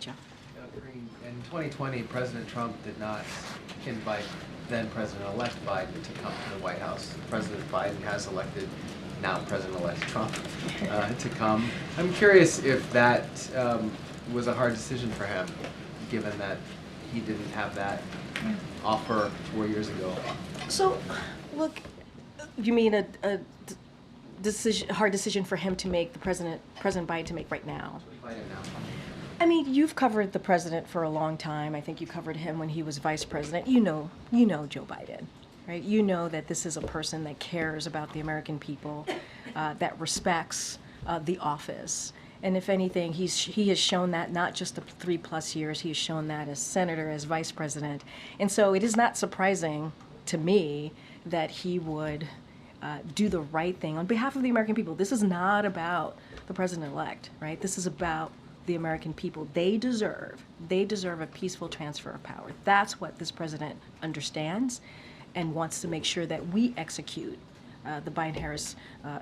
Gotcha. In 2020, President Trump did not invite then President-elect Biden to come to the White House. President Biden has elected now President-elect Trump to come. I'm curious if that was a hard decision for him, given that he didn't have that offer 4 years ago. So, look, you mean a hard decision for him to make, President Biden to make right now? Biden now. I mean, you've covered the president for a long time. I think you covered him when he was vice president. You know Joe Biden, right? You know that this is a person that cares about the American people, that respects the office. And if anything, he has shown that not just the 3+ years, he has shown that as senator, as vice president. And so it is not surprising to me that he would do the right thing on behalf of the American people. This is not about the president-elect, right? This is about the American people. They deserve a peaceful transfer of power. That's what this president understands and wants to make sure that we execute the Biden-Harris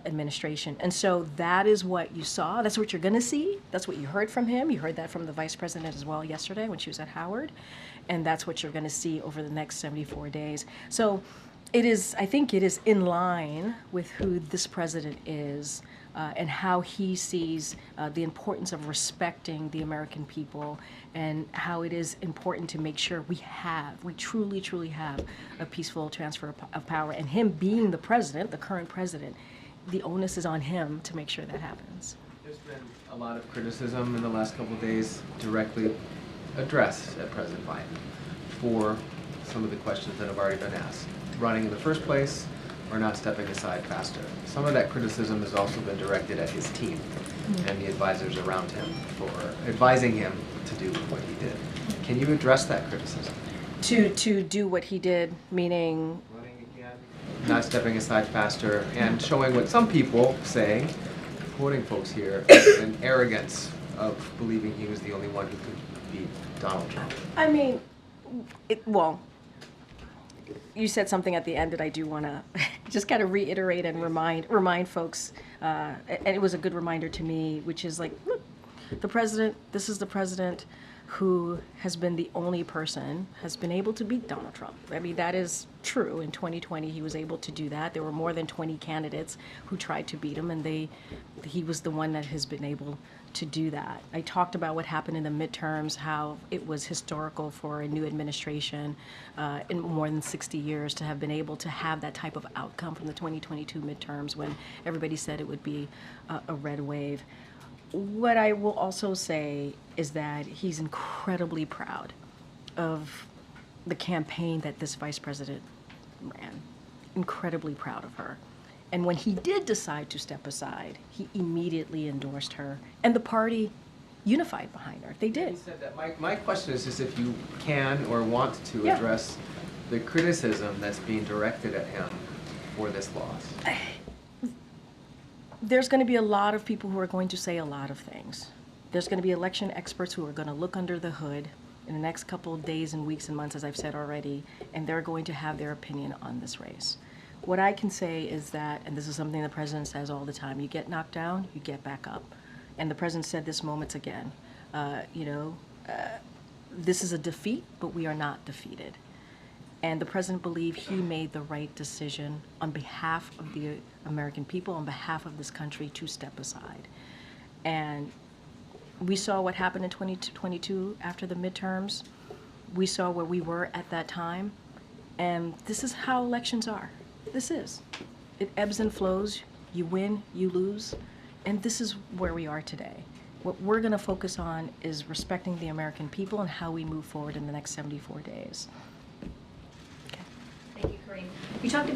administration. And so that is what you saw. That's what you're going to see. That's what you heard from him. You heard that from the vice president as well yesterday when she was at Howard. And that's what you're going to see over the next 74 days. So I think it is in line with who this president is and how he sees the importance of respecting the American people and how it is important to make sure we truly, truly have a peaceful transfer of power. And him being the president, the current president, the onus is on him to make sure that happens. There's been a lot of criticism in the last couple of days directly addressed at President Biden for some of the questions that have already been asked. Running in the first place, or not stepping aside faster. Some of that criticism has also been directed at his team and the advisors around him for advising him to do what he did. Can you address that criticism? To do what he did, meaning? Running again, not stepping aside faster, and showing what some people say, quoting folks here, an arrogance of believing he was the only one who could beat Donald Trump. I mean, you said something at the end that I do want to just kind of reiterate and remind folks, and it was a good reminder to me, which is like, look, this is the president who has been the only person has been able to beat Donald Trump. I mean, that is true. In 2020, he was able to do that. There were more than 20 candidates who tried to beat him, and he was the one that has been able to do that. I talked about what happened in the midterms, how it was historical for a new administration in more than 60 years to have been able to have that type of outcome from the 2022 midterms when everybody said it would be a red wave. What I will also say is that he's incredibly proud of the campaign that this vice president ran. Incredibly proud of her. And when he did decide to step aside, he immediately endorsed her, and the party unified behind her. They did. He said that. My question is just if you can or want to address the criticism that's being directed at him for this loss. There's going to be a lot of people who are going to say a lot of things. There's going to be election experts who are going to look under the hood in the next couple of days and weeks and months, as I've said already, and they're going to have their opinion on this race. What I can say is that, and this is something the president says all the time, you get knocked down, you get back up. And the president said this moments again. This is a defeat, but we are not defeated. And the president believed he made the right decision on behalf of the American people, on behalf of this country, to step aside. And we saw what happened in 2022 after the midterms. We saw where we were at that time. And this is how elections are. This is. It ebbs and flows. You win, you lose. And this is where we are today. What we're going to focus on is respecting the American people and how we move forward in the next 74 days. Thank you, Karine. You talked about